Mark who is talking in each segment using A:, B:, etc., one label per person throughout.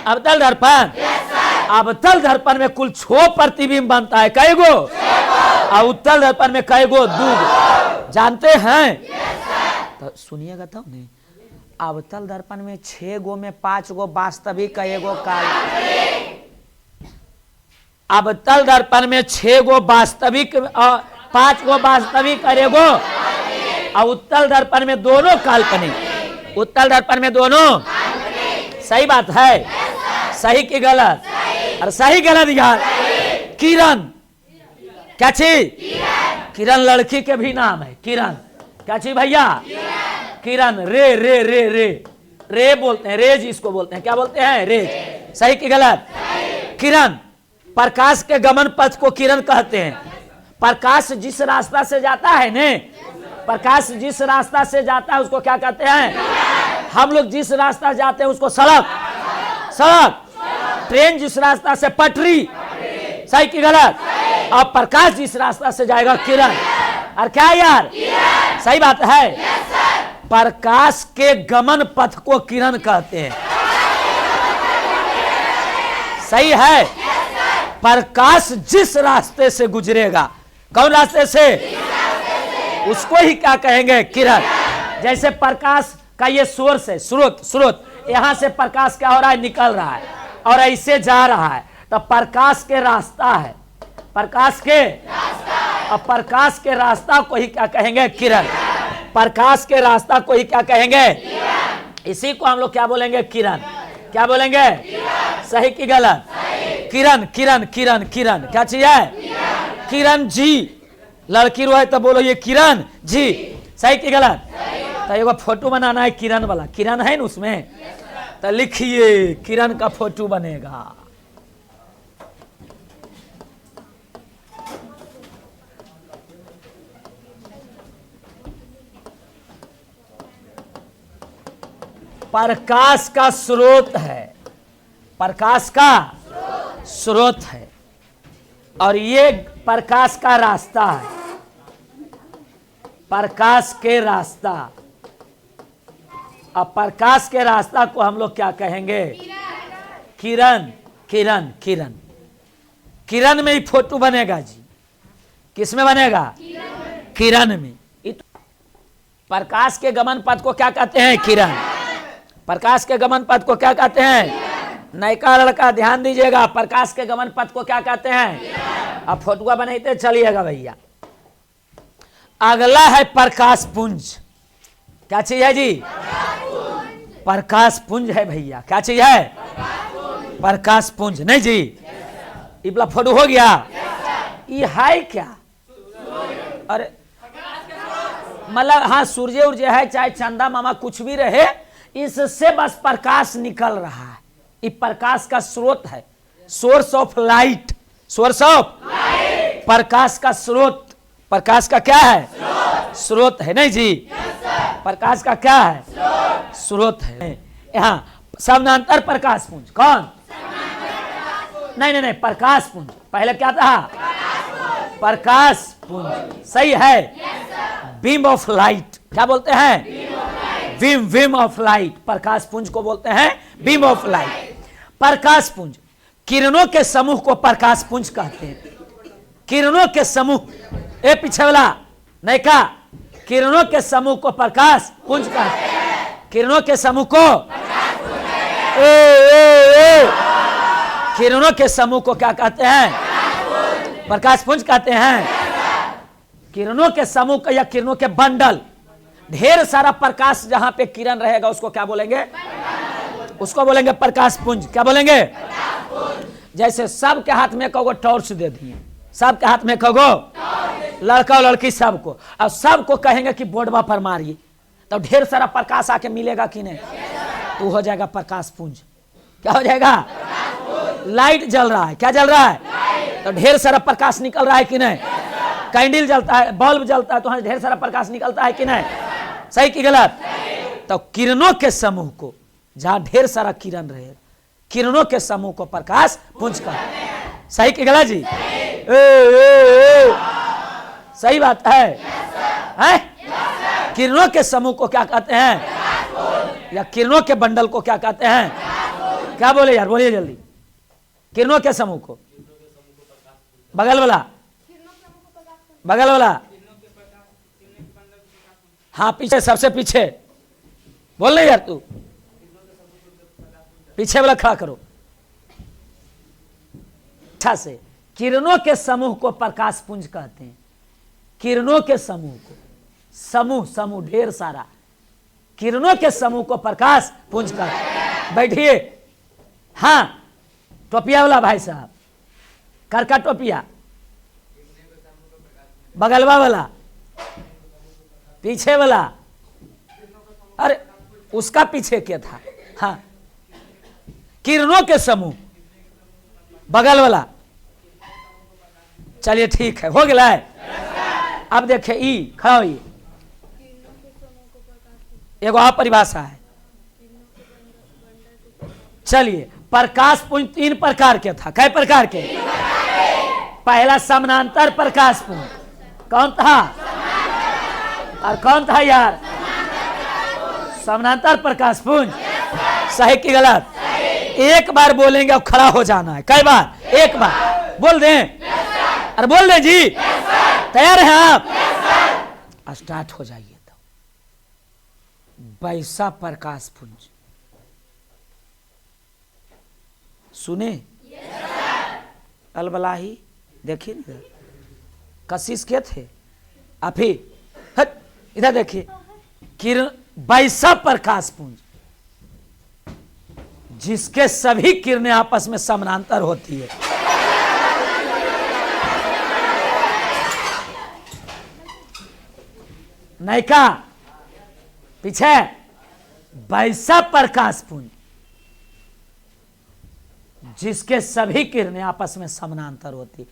A: अवतल दर्पण। अवतल दर्पण में कुल 6 प्रतिबिंब बनता है, कई गो? और उत्तल दर्पण में कई गो? 2 जानते हैं? तो सुनिएगा तब नहीं। अवतल दर्पण में 6 गो में 5 गो वास्तविक, कई गो काल्पनिक? अवतल दर्पण में 6 गो वास्तविक और 5 गो वास्तविक और एगो, और उत्तल दर्पण में दोनों काल्पनिक। उत्तल दर्पण में दोनों सही बात है? सही कि गलत? और सही गलत यार। किरण क्या चीज? किरण लड़की के भी नाम है। किरण क्या चीज भैया? किरण। रे रे रे रे रे बोलते हैं, रेज इसको बोलते हैं। क्या बोलते हैं? रेज। सही कि गलत? किरण प्रकाश के गमन पथ को किरण कहते हैं। प्रकाश जिस रास्ता से जाता है ने, प्रकाश जिस रास्ता से जाता है उसको क्या कहते हैं? हम लोग जिस रास्ता जाते हैं उसको सड़क। सड़क। ट्रेन जिस रास्ता से, पटरी। सही कि गलत? और प्रकाश जिस रास्ता से जाएगा, किरण। और क्या यार? सही बात है? प्रकाश के गमन पथ को किरण कहते हैं। सही है? प्रकाश जिस रास्ते से गुजरेगा, कौन रास्ते से? उसको ही क्या कहेंगे? किरण। जैसे प्रकाश का ये सोर्स है, स्रोत। स्रोत यहां से प्रकाश क्या हो रहा है? निकल रहा है और ऐसे जा रहा है, तो प्रकाश के रास्ता है। प्रकाश के और प्रकाश के रास्ता को ही क्या कहेंगे? किरण। प्रकाश के रास्ता को ही क्या कहेंगे? इसी को हम लोग क्या बोलेंगे? किरण। क्या बोलेंगे? सही कि गलत? किरण। किरण किरण किरण क्या चीज है? किरण जी। लड़की रोए तो बोलो ये किरण जी। सही कि गलत? तो एगो फोटो बनाना है किरण वाला। किरण है ना उसमें, तो लिखिए किरण का फोटो बनेगा। प्रकाश का स्रोत है। प्रकाश का स्रोत है और ये प्रकाश का रास्ता है। प्रकाश के रास्ता। अब प्रकाश के रास्ता को हम लोग क्या कहेंगे? किरण। किरण किरण किरण में ही फोटो बनेगा जी। किस में बनेगा? किरण में। प्रकाश के गमन पथ को क्या कहते हैं? किरण। प्रकाश के गमन पथ को क्या कहते हैं? नयका लड़का ध्यान दीजिएगा, प्रकाश के गमन पथ को क्या कहते हैं? अब फोटुआ बनाते चलिएगा भैया। अगला है प्रकाश पुंज। क्या चीज है जी? प्रकाश पुंज है भैया। क्या चीज है? प्रकाश पुंज। नहीं जी, इबला फोटो हो गया। ये है क्या? अरे मतलब हाँ, सूर्य उर्ज है, चाहे चंदा मामा कुछ भी रहे, इससे बस प्रकाश निकल रहा है। ये प्रकाश का स्रोत है। Source of light. Source of प्रकाश का स्रोत। प्रकाश का क्या है? स्रोत है। नहीं जी, प्रकाश का क्या है? स्रोत है। यहाँ समानांतर प्रकाश पुंज। कौन? नहीं नहीं नहीं, प्रकाश पुंज। पहले क्या था? प्रकाश पुंज। सही है? Beam of light. क्या बोलते हैं? बीम। Beam of light. प्रकाश पुंज को बोलते हैं बीम ऑफ लाइट। प्रकाश पुंज। किरणों के समूह को प्रकाश पुंज कहते हैं। किरणों के समूह, ए पीछे वाला नहीं का, किरणों के समूह को प्रकाश पुंज कहते हैं। किरणों के समूह को किरणों के समूह को क्या कहते हैं? प्रकाश पुंज कहते हैं। किरणों के समूह का या किरणों के बंडल, ढेर सारा प्रकाश जहां पे किरण रहेगा उसको क्या बोलेंगे? उसको बोलेंगे प्रकाश पुंज। क्या बोलेंगे? जैसे सबके हाथ में कहोगे टॉर्च दे दिए, सबके हाथ में कहोगे, लड़का और लड़की सबको, और सबको कहेंगे कि बोर्डवा पर मारिए, तो ढेर सारा प्रकाश आके मिलेगा कि नहीं? तो हो जाएगा प्रकाश पुंज। क्या हो जाएगा? लाइट जल रहा है। क्या जल रहा है? तो ढेर सारा प्रकाश निकल रहा है कि नहीं? कैंडल जलता है, बल्ब जलता है, तो ढेर सारा प्रकाश निकलता है कि नहीं? सही कि गलत? तो किरणों के समूह को, जहां ढेर सारा किरण रहे, किरणों के समूह को प्रकाश पुंज का। सही कि गलत जी? सही बात है? किरणों के समूह को क्या कहते हैं? या किरणों के बंडल को क्या कहते हैं? क्या बोले यार, बोलिए जल्दी। किरणों के समूह को, बगल वाला, बगल वाला, हाँ पीछे, सबसे पीछे बोल रहे यार तू, पीछे वाला खड़ा करो अच्छा से। किरणों के समूह को प्रकाश पुंज कहते हैं। किरणों के समूह को, समूह समूह ढेर सारा, किरणों के समूह को प्रकाश पुंज कहते हैं। बैठिए। हाँ टोपिया वाला भाई साहब, कर का टोपिया, बगलवा वाला, पीछे वाला, अरे उसका पीछे क्या था। हाँ किरणों के समूह, बगल वाला, चलिए ठीक है, हो गया है। अब देखिए ई खड़ा होइए, एगो और परिभाषा है। चलिए प्रकाश पुंज 3 प्रकार के था। कै प्रकार के? पहला समानांतर प्रकाश पुंज, कौन था? और कौन था यार? समानांतर प्रकाश पुंज। सही की गलत? एक बार बोलेंगे अब खड़ा हो जाना है। कई बार? एक बार बोल दें। अरे बोल दें जी। तैयार हैं आप? स्टार्ट हो जाइए। तो वैसा प्रकाश पुंज सुने? अलबलाही देखिए ना, कशिश के थे आप ही। इधर देखिए, किरण वैसा प्रकाश पुंज जिसके सभी किरणें आपस में समानांतर होती है। नहीं का पीछे, वैसा प्रकाश पुंज जिसके सभी किरणें आपस में समानांतर होती,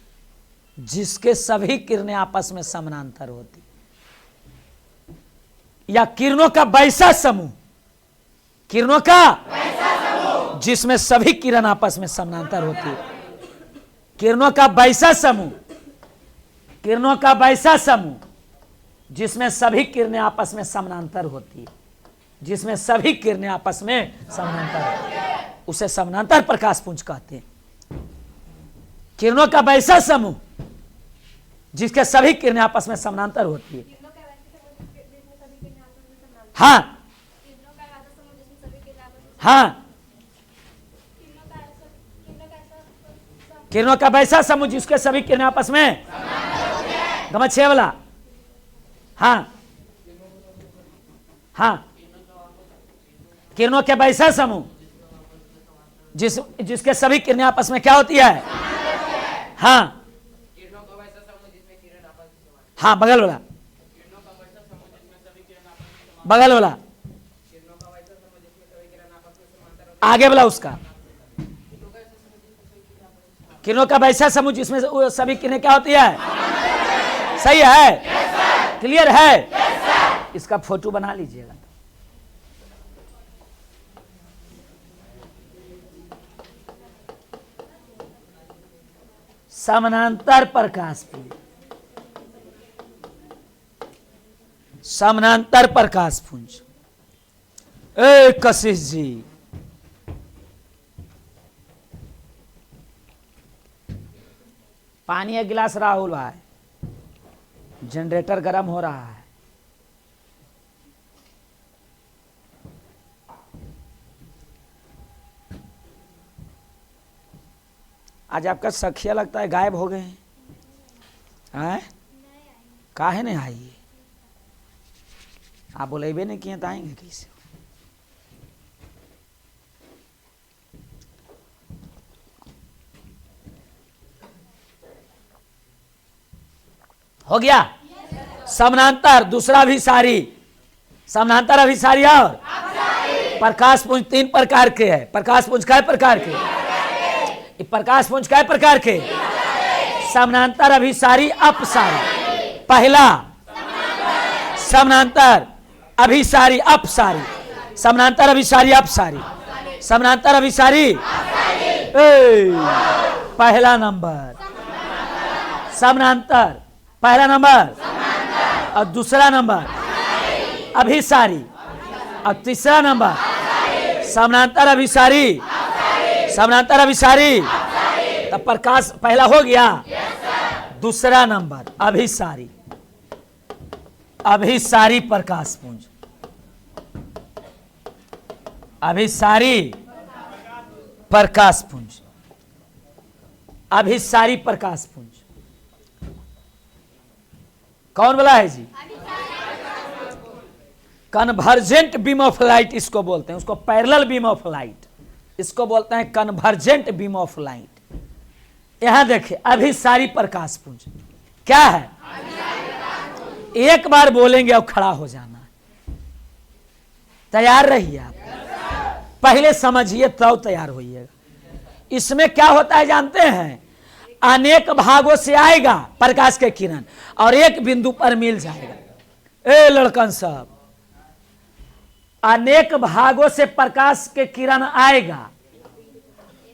A: जिसके सभी किरणें आपस में समानांतर होती, या किरणों का वैसा समूह, किरणों का जिसमें सभी किरण आपस में समानांतर होती है। किरणों का वैसा समूह, किरणों का वैसा समूह जिसमें सभी किरणें आपस में समानांतर होती है, जिसमें सभी किरणें आपस में समानांतर होती है, उसे समानांतर प्रकाश पुंज कहते हैं। किरणों का वैसा समूह जिसके सभी किरणें आपस में समानांतर होती है। हाँ हाँ, किरणों का वैसा समूह जिसके सभी किरणें आपस में, गमछे वाला, हाँ हाँ, किरणों के वैसा समूह जिसके सभी किरणें आपस में क्या होती है? हाँ हाँ, बगल वाला, बगल वाला, आगे वाला उसका। किरणों का वैसा समूह जिसमें सभी किरणें क्या होती है? सही है? क्लियर है? इसका फोटो बना लीजिएगा। समानांतर प्रकाश पुंज, समानांतर प्रकाश पुंज। ए कशिश जी, पानी एक गिलास राहुल भाई, जनरेटर गर्म हो रहा है। आज आपका सखिया लगता है गायब हो गए हैं। काहे नहीं आई? आप बोलेबे नहीं किए तो आएंगे कैसे? हो गया? समानांतर, दूसरा भी सारी, समानांतर अभिसारी और प्रकाश पुंज 3 प्रकार के है। प्रकाश पुंज कै प्रकार के? प्रकाश पुंज कै प्रकार के? समानांतर अभिसारी अपसारी। पहला समानांतर अभिसारी अपसारी, समानांतर अभिसारी अपसारी, समानांतर अभिसारी। पहला नंबर समानांतर, पहला नंबर, और दूसरा नंबर अभिसारी, और तीसरा नंबर समानांतर अभिसारी समानांतर अभिसारी। तब प्रकाश पहला हो गया। दूसरा नंबर अभिसारी, अभिसारी प्रकाश पुंज, अभिसारी प्रकाश पुंज, अभिसारी प्रकाश पुंज। कौन बोला है जी? कन्वर्जेंट बीम ऑफ लाइट इसको बोलते हैं, उसको पैरेलल बीम ऑफ लाइट, इसको बोलते हैं कन्वर्जेंट बीम ऑफ लाइट। यहां देखिए अभिसारी प्रकाश पुंज क्या है? एक बार बोलेंगे और खड़ा हो जाना है। तैयार रहिए आप, पहले समझिए तब तैयार होइएगा। इसमें क्या होता है जानते हैं? अनेक भागों से आएगा प्रकाश के किरण और एक बिंदु पर मिल जाएगा। ए लड़कन सब, अनेक भागों से प्रकाश के किरण आएगा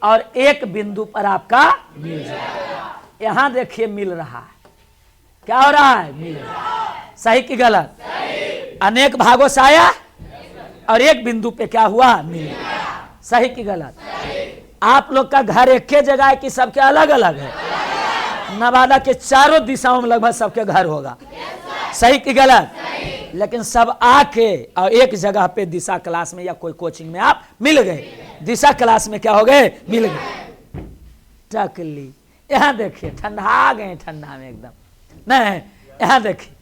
A: और एक बिंदु पर आपका मिल जाएगा। यहां देखिए मिल रहा है। क्या हो रहा है? मिल रहा है। सही कि गलत? अनेक भागों से आया और एक बिंदु पे क्या हुआ? मिल गया। सही कि गलत? आप लोग का घर एक ही जगह है कि सबके अलग अलग है? नवादा के चारों दिशाओं में लगभग सबके घर होगा। सही कि गलत? लेकिन सब आके और एक जगह पे दिशा क्लास में या कोई कोचिंग में आप मिल गए। दिशा क्लास में क्या हो गए? मिल गए। टकली यहां देखिए, ठंडा गए, ठंडा में एकदम नहीं। यहां देखिए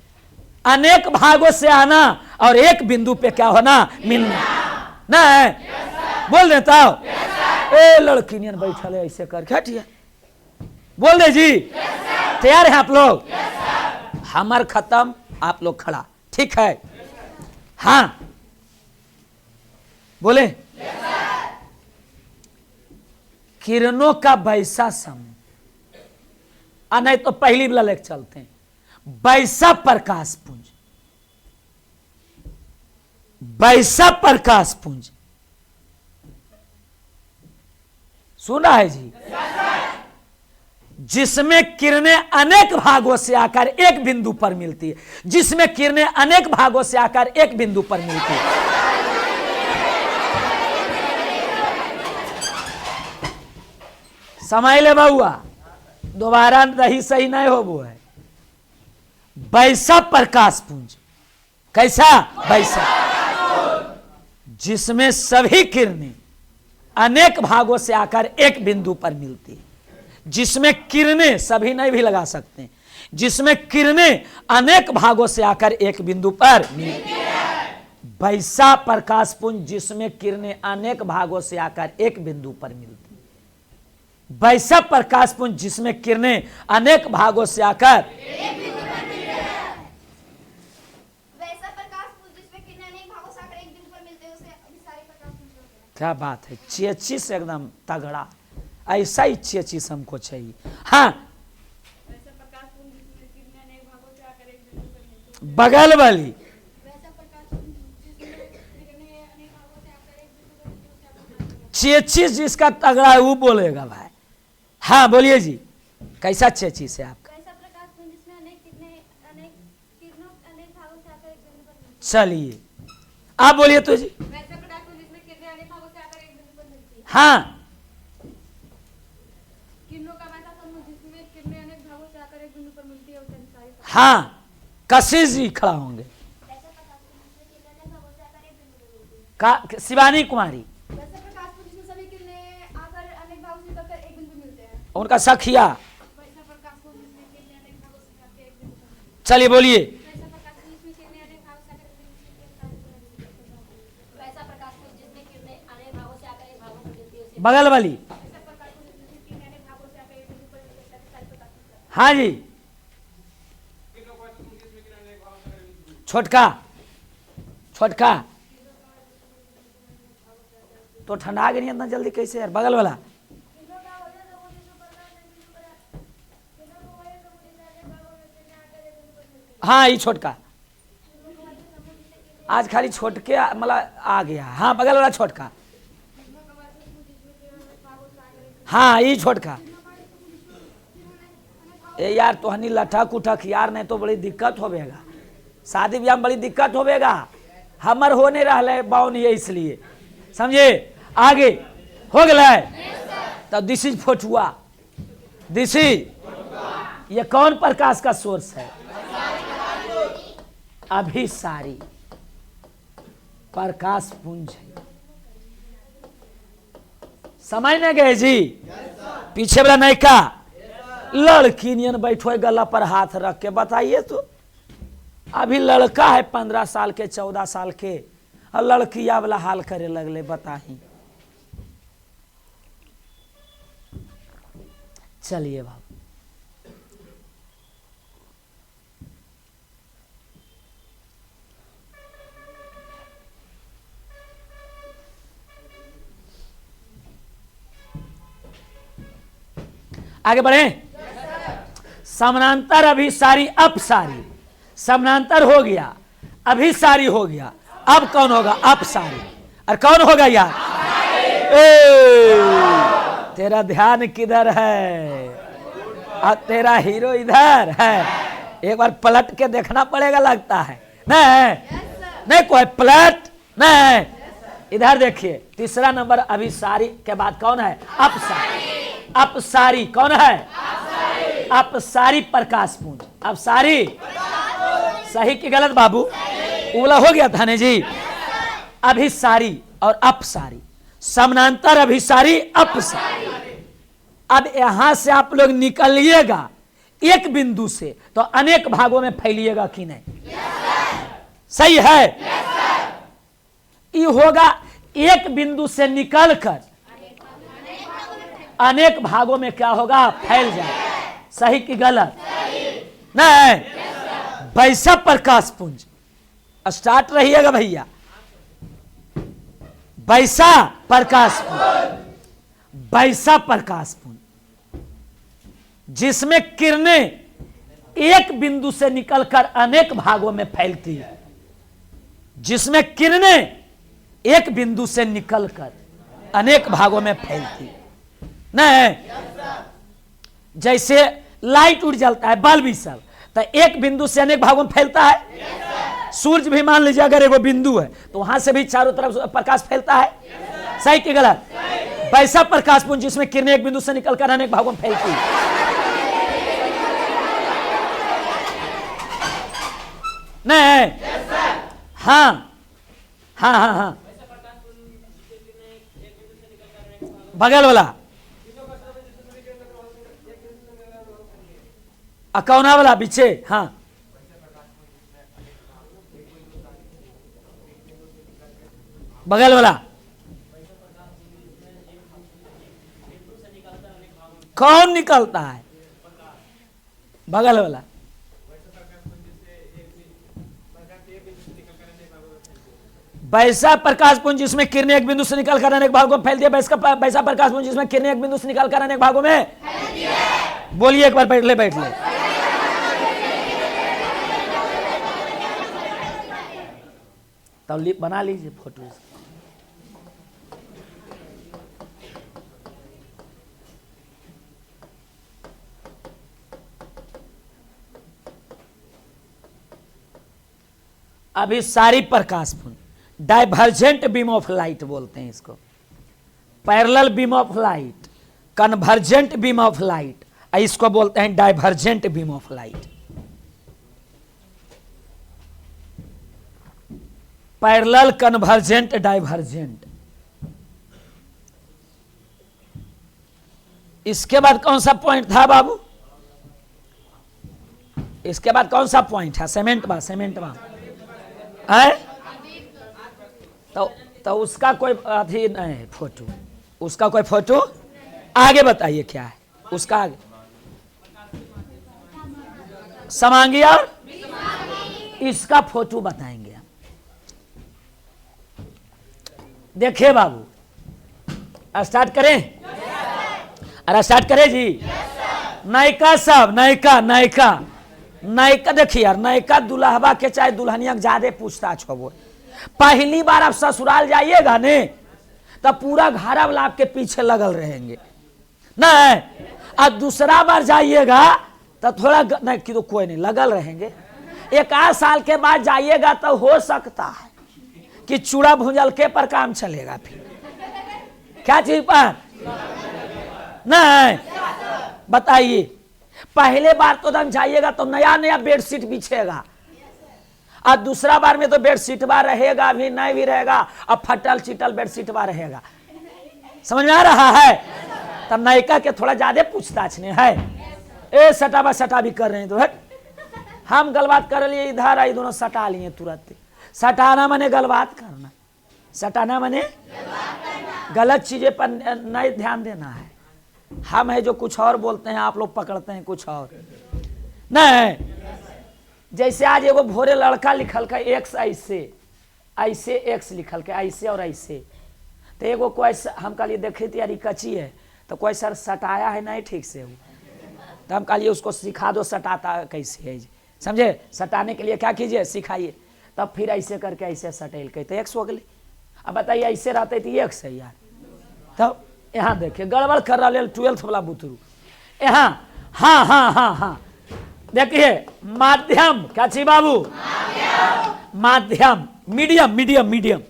A: अनेक भागों से आना और एक बिंदु पे क्या होना? मिलना। नहीं बोल देता हूं। ए लड़की नियन बैठल है ऐसे करके, हटिए बोल दे जी। तैयार है आप लोग? हमार खत्म, आप लोग खड़ा, ठीक है? हाँ बोले। किरणों का वैसा समूह, नहीं तो पहली वाला लेके चलते हैं। वैसा प्रकाश पुंज, वैसा प्रकाश पुंज सुना है जी? जिसमें किरणें अनेक भागों से आकर एक बिंदु पर मिलती है, जिसमें किरणें अनेक भागों से आकर एक बिंदु पर मिलती है। समझ ले बउआ, दोबारा दही सही नहीं हो वो है। वैसा प्रकाश पुंज, कैसा? वैसा, जिसमें सभी किरणें अनेक भागों से आकर एक बिंदु पर मिलती है। जिसमें किरणें, सभी नहीं भी लगा सकते, जिसमें किरणें अनेक भागों से आकर एक बिंदु पर मिलती है। वैसा प्रकाश पुंज जिसमें किरणें अनेक भागों से आकर एक बिंदु पर मिलती है। वैसा प्रकाश पुंज जिसमें किरणें अनेक भागों से आकर एक बिंदु पर मिलती है।
B: वैसा प्रकाश पुंज जिसमें किरणें अनेक भागों से आकर एक बिंदु पर मिलते हैं, उसे अभिसारी प्रकाश पुंज कहते हैं।
A: क्या बात है, चेचिस एकदम तगड़ा, ऐसा ही चेचिस हमको चाहिए। हाँ
B: वैसा प्रकाश पुंज जिसमें किरणें अनेक भागों से आकर एक बिंदु पर मिलती है।
A: बगल वाली,
B: वैसा प्रकाश पुंज जिसमें किरणें अनेक भागों से आकर एक बिंदु पर मिलती है, उसे अभिसारी।
A: चेचिस जिसका तगड़ा है वो बोलेगा भाई। हाँ बोलिए जी, कैसा चेचिस है आपका?
B: वैसा प्रकाश पुंज जिसमें अनेक किरणों अनेक भागों से आकर एक बिंदु पर मिलती है।
A: चलिए आप बोलिए तो जी।
B: वैसा प्रकाश पुंज जिसमें किरणें अनेक भागों से आकर एक बिंदु पर मिलती है।
A: हाँ
B: किरणों का वैसा समूह जिसमें किरणें अनेक भागों से आकर एक बिंदु पर मिलती है, उसे अभिसारी प्रकाश।
A: हाँ कशिश जी खड़ा होंगे।
B: वैसा प्रकाश पुंज जिसमें किरणें अनेक भागों से आकर एक बिंदु पर मिलती है।
A: शिवानी कुमारी,
B: वैसा प्रकाश पुंज जिसमें सभी किरणें आकर अनेक भागों से निकलकर एक बिंदु मिलते हैं।
A: उनका सखिया।
B: वैसा प्रकाश पुंज जिसमें किरणें अनेक भागों से आकर एक बिंदु पर मिलते हैं।
A: चलिए बोलिए।
B: वैसा प्रकाश पुंज जिसमें किरणें अनेक भागों से आकर एक बिंदु पर मिलते हैं। वैसा प्रकाश पुंज जिसमें किरणें अनेक भागों से आकर एक भागों पर मिलती है, उसे।
A: बगल वाली।
B: वैसा प्रकाश पुंज जिसमें किरणें अनेक भागों से आकर एक बिंदु पर मिलती है, उसे अभिसारी प्रकाश पुंज।
A: हाँ जी छोटका, छोटका तो ठंडा गई इतना जल्दी कैसे यार? बगल वाला। हाँ ये छोटका, आज खाली छोटके मतलब आ गया। हाँ बगल वाला छोटका। हाँ ये छोटका। ए यार तोहनी लठक उठक यार, नहीं तो बड़ी दिक्कत होवेगा, शादी ब्याह में बड़ी दिक्कत होवेगा। हमर हो नहीं रहा है बाउन, ये इसलिए समझे। आगे हो गया। तो दिस इज फोटुआ, दिस इज, ये कौन प्रकाश का सोर्स है? अभिसारी प्रकाश पुंज है। समझ न गए जी? पीछे वाला नयका लड़की नियन बैठो है गला पर हाथ रख के, बताइए तो अभी लड़का है 15 साल के 14 साल के, और लड़किया वाला हाल करे लगले, बताही। चलिए बाबू, आगे बढ़े। समानांतर अभिसारी अपसारी, समानांतर हो गया, अभिसारी हो गया, अब कौन होगा? अपसारी। और कौन होगा यार? तेरा ध्यान किधर है? और तेरा हीरो इधर है। एक बार पलट के देखना पड़ेगा, लगता है नहीं? नहीं कोई पलट नहीं। इधर देखिए, तीसरा नंबर अभिसारी के बाद कौन है? अपसारी। अपसारी कौन है? अपसारी प्रकाश पुंज। अपसारी सही कि गलत बाबू? उला हो गया था ने जी। अभिसारी और अपसारी, समानांतर अभिसारी अपसारी। अब यहां से आप लोग निकलिएगा एक बिंदु से तो अनेक भागों में फैलिएगा कि नहीं? सही है? ये होगा एक बिंदु से निकलकर अनेक भागों में क्या होगा? फैल जाए। सही कि गलत? नहीं। वैसा प्रकाश पुंज, स्टार्ट रहिएगा भैया। वैसा प्रकाश पुंज, वैसा प्रकाश पुंज जिसमें किरणें एक बिंदु से निकलकर अनेक भागों में फैलती है, जिसमें किरणें एक बिंदु से निकलकर अनेक भागों में फैलती है। नहीं, जैसे लाइट उड़ जलता है, बल्ब भी सब, तो एक बिंदु से अनेक भागों में फैलता है। सूरज भी मान लीजिए अगर एगो बिंदु है तो वहां से भी चारों तरफ प्रकाश फैलता है। सही कि गलत? वैसा प्रकाश पुंज जिसमें किरणें एक बिंदु से निकलकर अनेक भागों में फैलती है। नहीं? हाँ हाँ हाँ हाँ, बगल वाला अकौना वाला पीछे। हाँ, बगल वाला कौन निकलता है? बगल वाला। वैसा प्रकाश पुंज जिसमें किरणें एक बिंदु से निकलकर अनेक भागों में फैलती है। वैसा प्रकाश पुंज जिसमें किरणें एक बिंदु से निकलकर अनेक भागों में, बोलिए एक बार, बैठ ले बैठ ले। तब बना लीजिए फोटो। अभी सारी प्रकाश पुंज, डाइवर्जेंट बीम ऑफ लाइट बोलते हैं इसको, parallel beam of light, convergent beam of light, इसको बोलते हैं divergent beam of light. Parallel, convergent, divergent. इसके बाद कौन सा पॉइंट था बाबू? इसके बाद कौन सा पॉइंट है? सीमेंट बा, सीमेंट बा है? तो उसका कोई अभी नहीं है फोटो, उसका कोई फोटो। आगे बताइए क्या है उसका आगे? समांगी और इसका फोटो बताएंगे हम। देखिए बाबू, स्टार्ट करें? अरे स्टार्ट करें जी। नायिका सब, नायिका नायिका नायिका, देखिए यार, नायिका दुल्हबा के चाहे दुल्हनिया के ज्यादा पूछताछ हो। पहली बार आप ससुराल जाइएगा ने तो पूरा घर वाला आपके पीछे लगल रहेंगे, नहीं? और दूसरा बार जाइएगा तो थोड़ा नहीं कि तो कोई नहीं, लगल रहेंगे। एक आध साल के बाद जाइएगा तो हो सकता है कि चूड़ा भूंजल के पर काम चलेगा। फिर क्या चीज पर? नहीं, बताइए। पहले बार तो दम जाइएगा तो नया नया बेडशीट बिछेगा, और दूसरा बार में तो बेडशीट बा रहेगा भी नहीं भी रहेगा, अब फटल चिटल बेडशीट बा रहेगा। समझ में आ रहा है? तब नायिका के थोड़ा ज्यादा पूछताछ नहीं है। ए सटाबा सटा भी कर रहे हैं तो हट, हम गलबात कर लिए इधर आई, दोनों सटा लिए तुरंत। सटाना मने गलबात करना, सटाना मने गलत चीजें पर नहीं ध्यान देना है। हम है जो कुछ और बोलते हैं, आप लोग पकड़ते हैं कुछ और नहीं। जैसे आज एगो भोरे लड़का लिखल का एक्स ऐसे ऐसे एक्स लिखल के ऐसे और ऐसे, तो एगो कोई हम कहलिए देखे तैयारी कच्ची है तो कोई सर सटाया है नहीं ठीक से, तो हम कहलिए उसको सिखा दो सटाता कैसे है, समझे? सटाने के लिए क्या कीजिए, सिखाइए। तब फिर ऐसे करके ऐसे सटेल के तो एक्स हो गई। अब बताइए ऐसे रहते तो एक्स है यार। तब यहाँ देखिए गड़बड़ कर रहा है 12th वाला बुतरू यहाँ। हाँ हाँ हाँ हाँ, देखिए माध्यम क्या चाहिए बाबू? माध्यम, मीडियम मीडियम मीडियम,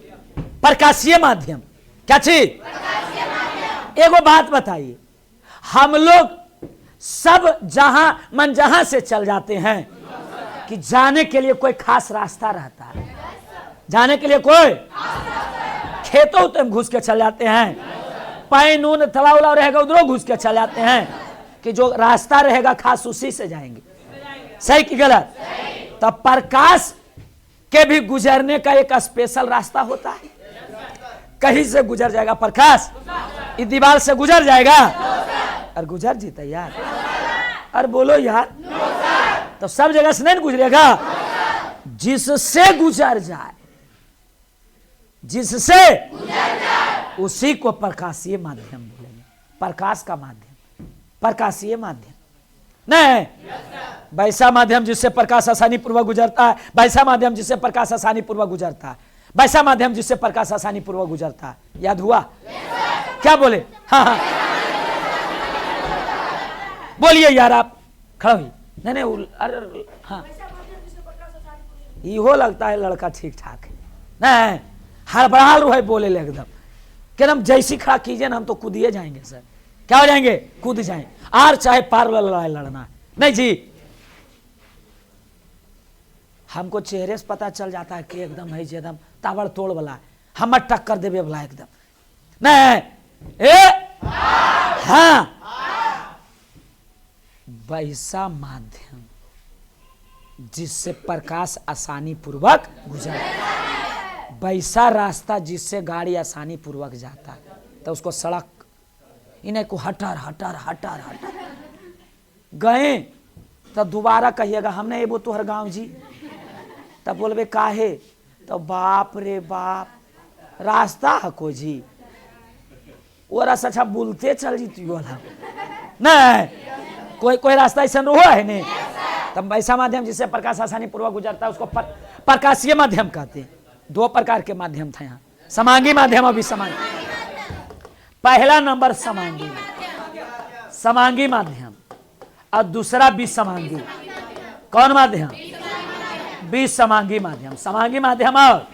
A: प्रकाशीय माध्यम क्या चाहिए? एगो बात बताइए, हम लोग सब जहां मन जहां से चल जाते हैं कि जाने के लिए कोई खास रास्ता रहता है, जाने के लिए कोई खेतों में घुस के चल जाते हैं, पैन ऊन थला उला रहेगा उधरों घुस के चल जाते हैं कि जो रास्ता रहेगा खास उसी से जाएंगे। सही कि गलत? तब प्रकाश के भी गुजरने का एक स्पेशल रास्ता होता है। कहीं से गुजर जाएगा प्रकाश, इस दीवार से गुजर जाएगा और गुजर जीता यार। और बोलो यार, तो सब जगह से नहीं गुजरेगा, जिससे गुजर जाए, जिससे उसी को प्रकाशीय माध्यम बोलेंगे। प्रकाश का माध्यम, प्रकाशीय माध्यम नहीं। वैसा माध्यम जिससे प्रकाश आसानी पूर्वक गुजरता है, वैसा माध्यम जिससे प्रकाश आसानी पूर्वक गुजरता है, वैसा माध्यम जिससे प्रकाश आसानी पूर्वक गुजरता है। याद हुआ? क्या बोले? हाँ हाँ बोलिए यार, आप खड़ा हुई। नहीं नहीं, अरे हाँ, इहो लगता है लड़का ठीक ठाक है। नहीं हड़बड़ा रो है बोले ले एकदम कि हम जैसी खड़ा कीजिए ना हम तो कूदिए जाएंगे सर। क्या हो जाएंगे? कूद जाएंगे, आर चाहे पार लड़ाई लड़ना नहीं जी। हमको चेहरे से पता चल जाता है कि एकदम है जी एकदम ताबड़ तोड़ वाला है, हम टक्कर देवे वाला एकदम नहीं। हाँ, वैसा माध्यम जिससे प्रकाश आसानी पूर्वक गुजर, वैसा रास्ता जिससे गाड़ी आसानी पूर्वक जाता है, तो उसको सड़क इन्हें को हटर हटर हटर हटर गए तो दोबारा कहिएगा हमने ये वो तोहर गाँव जी, तब बोलबे काहे, तो बाप रे बाप रास्ता हको जी, वो रास्ता अच्छा बोलते चल जीती बोला नहीं। कोई कोई रास्ता ऐसा हुआ है नहीं। तब वैसा माध्यम जिससे प्रकाश आसानी पूर्वक गुजरता है उसको प्रकाशीय माध्यम कहते हैं। दो प्रकार के माध्यम था यहाँ, समांगी माध्यम और विसमांगी। पहला नंबर समांगी, समांगी माध्यम, और दूसरा विसमांगी। कौन माध्यम? विसमांगी माध्यम। समांगी माध्यम और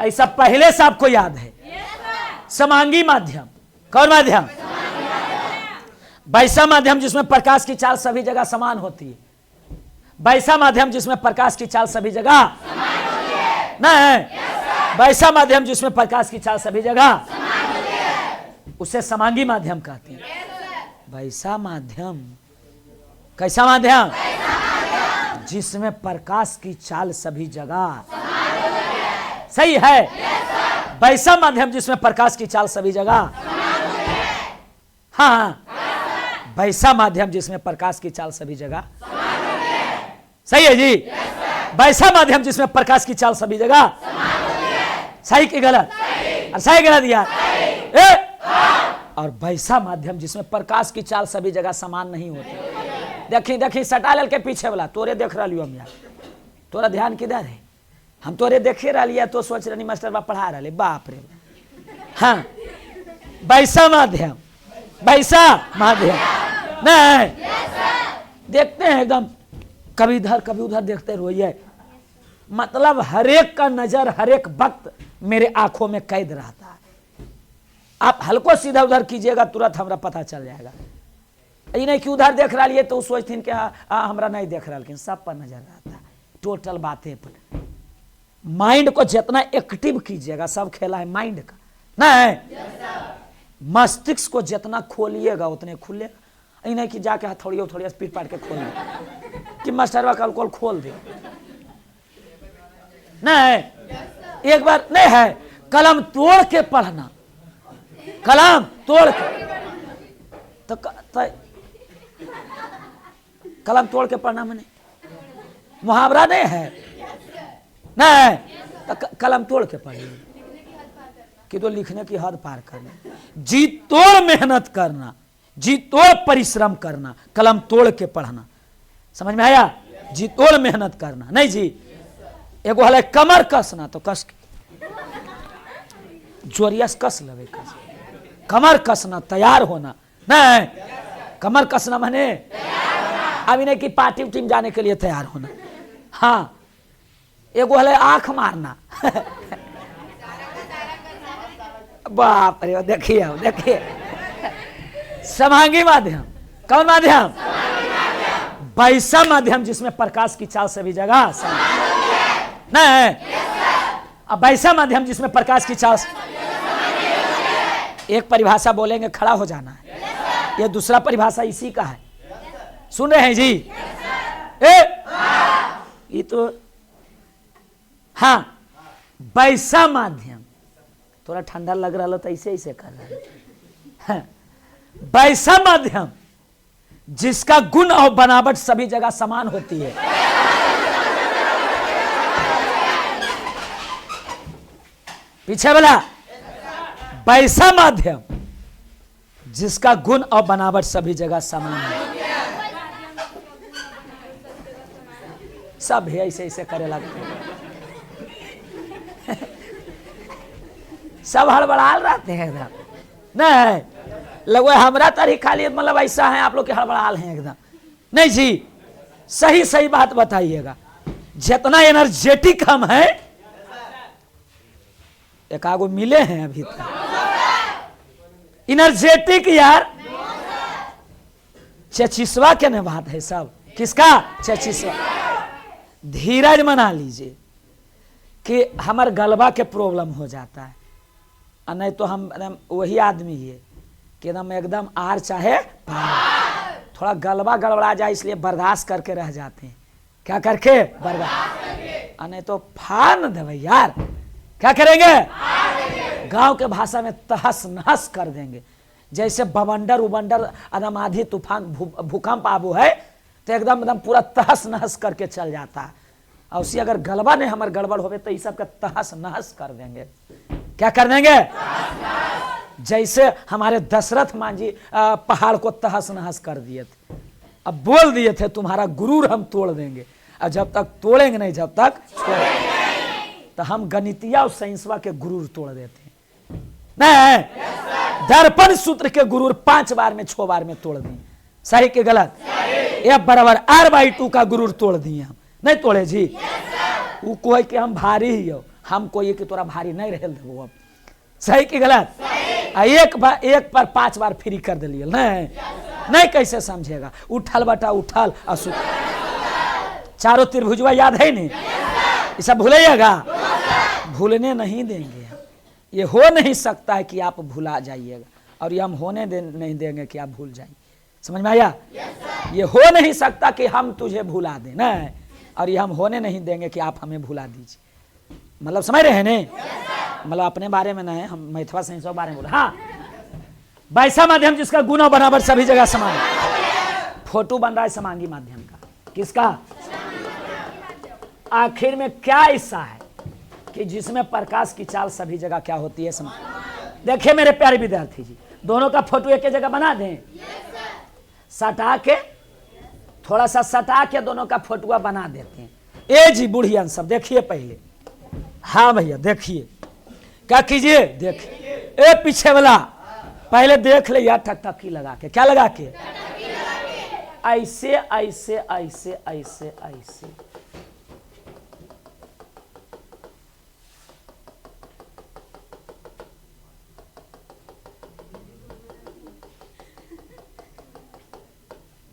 A: ऐसा पहले से आपको याद है। समांगी माध्यम कौन माध्यम? वैसा माध्यम जिसमें प्रकाश की चाल सभी जगह समान होती है। वैसा माध्यम जिसमें प्रकाश की चाल सभी जगह नहीं, वैसा माध्यम जिसमें प्रकाश की चाल सभी जगह, उसे समांगी माध्यम कहते हैं। वैसा माध्यम कैसा माध्यम? जिसमें प्रकाश की चाल सभी जगह सही है। वैसा माध्यम जिसमें प्रकाश की चाल सभी जगह, हाँ, वैसा माध्यम जिसमें प्रकाश की चाल सभी जगह सही है जी। वैसा माध्यम जिसमें प्रकाश की चाल सभी जगह सही कि गलत? और सही गलत यार। और वैसा माध्यम जिसमें प्रकाश की चाल सभी जगह समान नहीं होती। देखी देखी सटा लेल के पीछे वाला तोरे देख रहा लियो हम यार, तोरा ध्यान किधर है? हम तोरे देखे रहा लिया तो सोच रही मास्टर बा पढ़ा रहे, बाप रे। हाँ, वैसा माध्यम, वैसा माध्यम नहीं। देखते हैं एकदम कभी इधर कभी उधर देखते रहिए, मतलब हरेक का नजर हरेक वक्त मेरे आंखों में कैद रहता है। आप हल्को सीधा उधर कीजिएगा तुरंत हमरा पता चल जाएगा। ये नहीं कि उधर देख रहा है तो सोचती कि हमरा नहीं देख रहा, लेकिन सब पर नजर रहता है, टोटल बातें पर। माइंड को जितना एक्टिव कीजिएगा, सब खेला है माइंड का, नहीं मस्तिष्क को जितना खोलिएगा उतने खुलेगा। नहीं कि जाके हथौड़ी स्पीड पाट के खोल दे कि मास्टरवा कल खोल दे, नहीं एक बार नहीं है, कलम तोड़ के पढ़ना, कलम तोड़ के तो कलम तोड़ के पढ़ना मैंने मुहावरा नहीं है, नहीं तो कलम तोड़ के पढ़िए कि तो लिखने की हद पार करना, जी तोड़ मेहनत करना, जी तोड़ परिश्रम करना, कलम तोड़ के पढ़ना। समझ में आया? जी तोड़ मेहनत करना, नहीं जी एगो हले कमर कसना तो कस जोरिया से कस लगे, कस कमर कसना, तैयार होना, नहीं कमर कसना माने अभी नहीं कि पार्टी उटी जाने के लिए तैयार होना। हाँ एगो हले आंख मारना बाप रे, देखिए देखिए समांगी माध्यम, कौन माध्यम? वैसा माध्यम जिसमें प्रकाश की चाल सभी जगह नहीं, अब वैसा माध्यम जिसमें प्रकाश की चाल। एक परिभाषा बोलेंगे खड़ा हो जाना है, ये दूसरा परिभाषा इसी का है, सुन रहे हैं जी? ये तो हाँ वैसा माध्यम, थोड़ा ठंडा लग रहा हो तो ऐसे ऐसे कर रहा है। वैसा माध्यम जिसका गुण और बनावट सभी जगह समान होती है, पीछे वाला वैसा माध्यम जिसका गुण और बनावट सभी जगह समान है। सब ऐसे ऐसे करे लगते हैं सब हड़बड़ाल रहते हैं एकदम, नहीं लगो हमरा तारीख खाली मतलब ऐसा है, आप लोग के हड़बड़ाल हैं एकदम, नहीं जी सही सही बात बताइएगा। जितना एनर्जेटिक हम है, एक आगो मिले हैं अभी तक एनर्जेटिक यार, चेचिसवा के न बात है सब, किसका? चेचिसवा। धीरज मना लीजिए कि हमारे गलबा के प्रॉब्लम हो जाता है, और नहीं तो हम वही आदमी है कि एकदम आर चाहे पार, थोड़ा गलबा गड़बड़ा जाए इसलिए बर्दाश्त करके रह जाते हैं, क्या करके? बर्दाश्त, और नहीं तो फाड़ न देवे यार, क्या करेंगे? गांव के भाषा में तहस नहस कर देंगे। जैसे बवंडर उबंडर एकदम आधी तूफान भूकंप आबू है तो एकदम पूरा तहस नहस करके चल जाता है, और उसी अगर गलबा ने हमारे गड़बड़ हो तो ये सब का तहस नहस कर देंगे। क्या कर देंगे? जैसे हमारे दशरथ मांझी पहाड़ को तहस नहस कर दिए थे, अब बोल दिए थे तुम्हारा गुरूर हम तोड़ देंगे, और जब तक तोड़ेंगे नहीं जब तक तो हम गणितिया और साइंसवा के गुरूर तोड़ देते हैं, नहीं दर्पण सूत्र के गुरूर 5 बार में 6 बार में तोड़ दिए, सही के गलत? F बराबर R/2 का गुरूर तोड़ दिए हम, नहीं तोड़े जी? वो कोई कि हम भारी ही हो, हम कोई कि तोरा भारी नहीं रहे देबो, अब सही की गलत? एक पर 5 बार फ्री कर दिलिए, नहीं कैसे समझेगा? उठल बटा उठल, चारों त्रिभुजवा याद है नहीं? ये सब भूलिएगा, भूलने नहीं देंगे, ये हो नहीं सकता है कि आप भुला जाइएगा, और ये हम होने नहीं देंगे कि आप भूल जाइए। समझ में आया? ये हो नहीं सकता कि हम तुझे भुला दें, नहीं, और ये हम होने नहीं देंगे कि आप हमें भुला दीजिए। मतलब समझ रहे हैं नहीं? मतलब अपने बारे में नहीं, हम मैथवा साइंस के बारे में बोले। हाँ वैसा माध्यम जिसका गुण और बराबर सभी जगह समान है। फोटो बन रहा है समांगी माध्यम का, किसका? आखिर में क्या ऐसा है कि जिसमें प्रकाश की चाल सभी जगह क्या होती है? समान। देखिए मेरे प्यारे विद्यार्थी जी, दोनों का फोटो एक जगह बना दें, सटा के, थोड़ा सा सटा के दोनों का फोटो बना देते हैं। ए जी बुढ़िया सब देखिए पहले, हाँ भैया देखिए, क्या कीजिए? देखिए ए पीछे वाला पहले देख ले यार, टकटकी लगा के, क्या लगा के? ऐसे ऐसे ऐसे ऐसे ऐसे,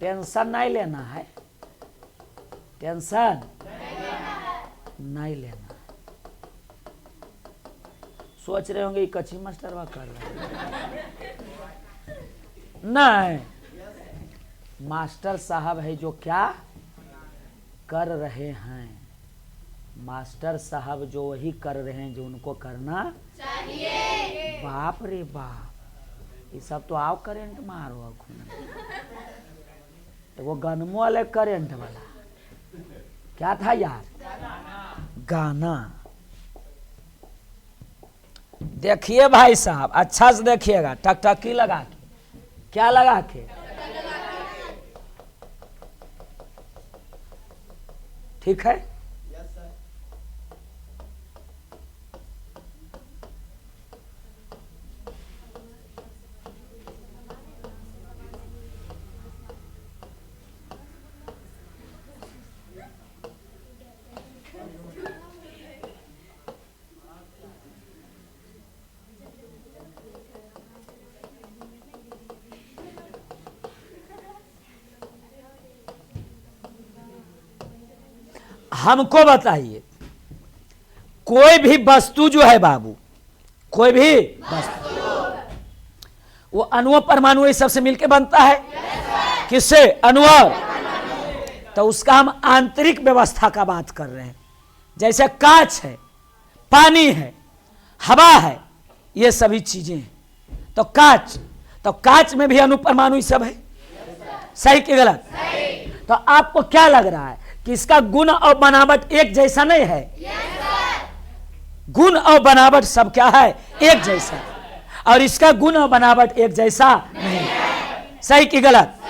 A: टेंशन नहीं लेना है, टेंशन नहीं लेना। सोच रहे होंगे कच्ची मास्टर कर रहे नहीं, मास्टर साहब है जो क्या कर रहे हैं, मास्टर साहब जो वही कर रहे हैं जो उनको करना चाहिए। बाप रे बाप, ये सब तो आओ करेंट मारो खून, वो गनमो वाले करेंट वाला क्या था यार, गाना। देखिए भाई साहब, अच्छा से देखिएगा, टकटकी लगा के, क्या लगा के, ठीक है। हमको बताइए, कोई भी वस्तु जो है बाबू, कोई भी वस्तु वो अणु परमाणु इस सबसे मिलके बनता है, किससे, अणु। तो उसका हम आंतरिक व्यवस्था का बात कर रहे हैं, जैसे कांच है, पानी है, हवा है, ये सभी चीजें हैं। तो कांच में भी अणु परमाणु सब है, सही कि गलत? तो आपको क्या लग रहा है कि इसका गुण और बनावट एक जैसा नहीं है? गुण और बनावट सब क्या है, एक जैसा, और इसका गुण और बनावट एक जैसा नहीं है, सही कि गलत?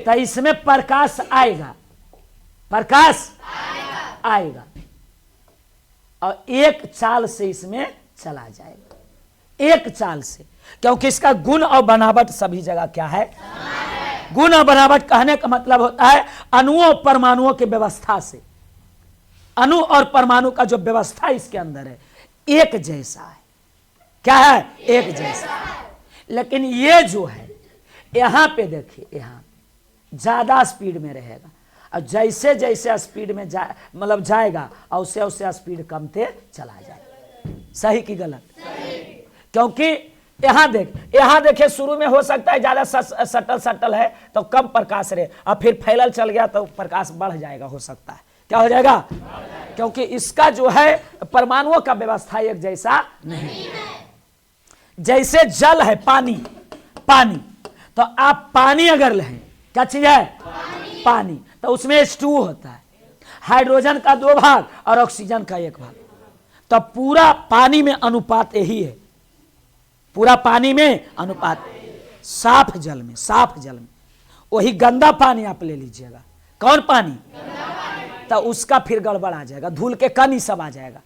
A: तो इसमें प्रकाश आएगा, प्रकाश आएगा और एक चाल से इसमें चला जाएगा, एक चाल से, क्योंकि इसका गुण और बनावट सभी जगह क्या है, गुण और बनावट कहने का मतलब होता है अणुओं परमाणुओं की व्यवस्था से, अणु और परमाणु का जो व्यवस्था इसके अंदर है एक जैसा है, क्या है, एक जैसा। लेकिन ये जो है यहां पे देखिए, यहां ज्यादा स्पीड में रहेगा और जैसे जैसे स्पीड में मतलब जाएगा और उससे उससे स्पीड कमते चला जाएगा, सही कि गलत? क्योंकि यहां देखिए शुरू में हो सकता है ज्यादा सटल है तो कम प्रकाश रहे, और फिर फैलल चल गया तो प्रकाश बढ़ जाएगा, हो सकता है, क्या हो जाएगा? क्योंकि इसका जो है परमाणुओं का व्यवस्था एक जैसा नहीं है। जैसे जल है, पानी, तो आप पानी अगर लें, क्या चीज है, पानी, तो उसमें H2O होता है, हाइड्रोजन का 2 भाग और ऑक्सीजन का 1 भाग, तो पूरा पानी में अनुपात यही है, पूरा पानी में अनुपात। साफ जल में वही गंदा पानी आप ले लीजिएगा, कौन पानी, तो उसका फिर गड़बड़ आ जाएगा, धूल के कण ही सब आ जाएगा,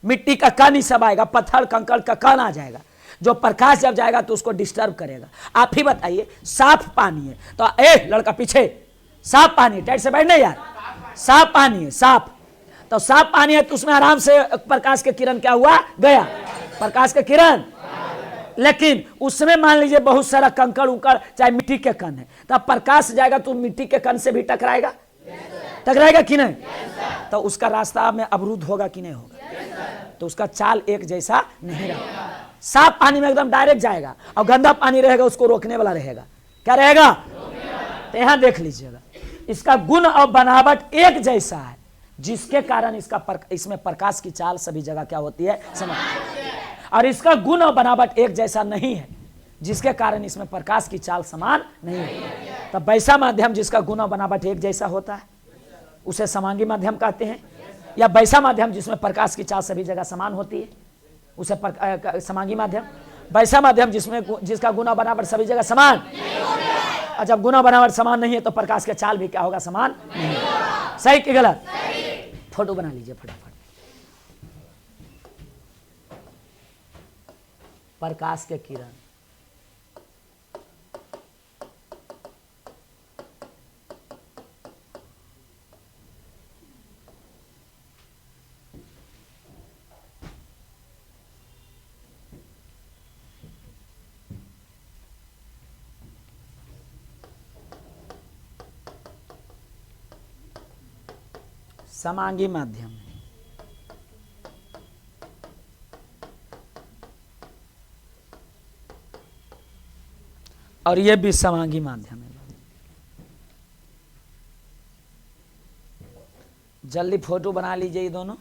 A: मिट्टी का कण ही सब आएगा, पत्थर कंकड़ का कण आ जाएगा, जो प्रकाश जब जाएगा तो उसको डिस्टर्ब करेगा। आप ही बताइए, साफ पानी है तो लड़का पीछे, साफ पानी, टाइट से बैठना यार, साफ पानी है, साफ, तो साफ पानी है तो उसमें आराम से प्रकाश के किरण क्या हुआ, गया, प्रकाश के किरण। लेकिन उसमें मान लीजिए बहुत सारा कंकड़ उकड़ चाहे मिट्टी के कण है, तो प्रकाश जाएगा तो मिट्टी के कण से भी टकराएगा, टकराएगा कि नहीं? तो उसका रास्ता में अवरुद्ध होगा कि नहीं होगा? तो उसका चाल एक जैसा नहीं रहेगा। साफ पानी में एकदम डायरेक्ट जाएगा और गंदा पानी रहेगा उसको रोकने वाला रहेगा, क्या रहेगा? तो यहां देख लीजिएगा, इसका गुण और बनावट एक जैसा है, जिसके कारण इसमें प्रकाश की चाल सभी जगह क्या होती है, समान, और इसका गुण और बनावट एक जैसा नहीं है, जिसके कारण इसमें प्रकाश की चाल समान नहीं है। तब वैसा माध्यम जिसका गुण और बनावट एक जैसा होता है उसे समांगी माध्यम कहते हैं, या वैसा माध्यम जिसमें प्रकाश की चाल सभी जगह समान होती है उसे समांगी माध्यम। वैसा माध्यम जिसका गुण और बनावट सभी जगह समान, और जब गुण और बनावट समान नहीं है तो प्रकाश के चाल भी क्या होगा, समान नहीं होगा, सही कि गलत? फोटो बना लीजिए फटाफट। प्रकाश के किरण, समांगी माध्यम है। और ये भी समांगी माध्यम है। जल्दी फोटो बना लीजिए ये दोनों।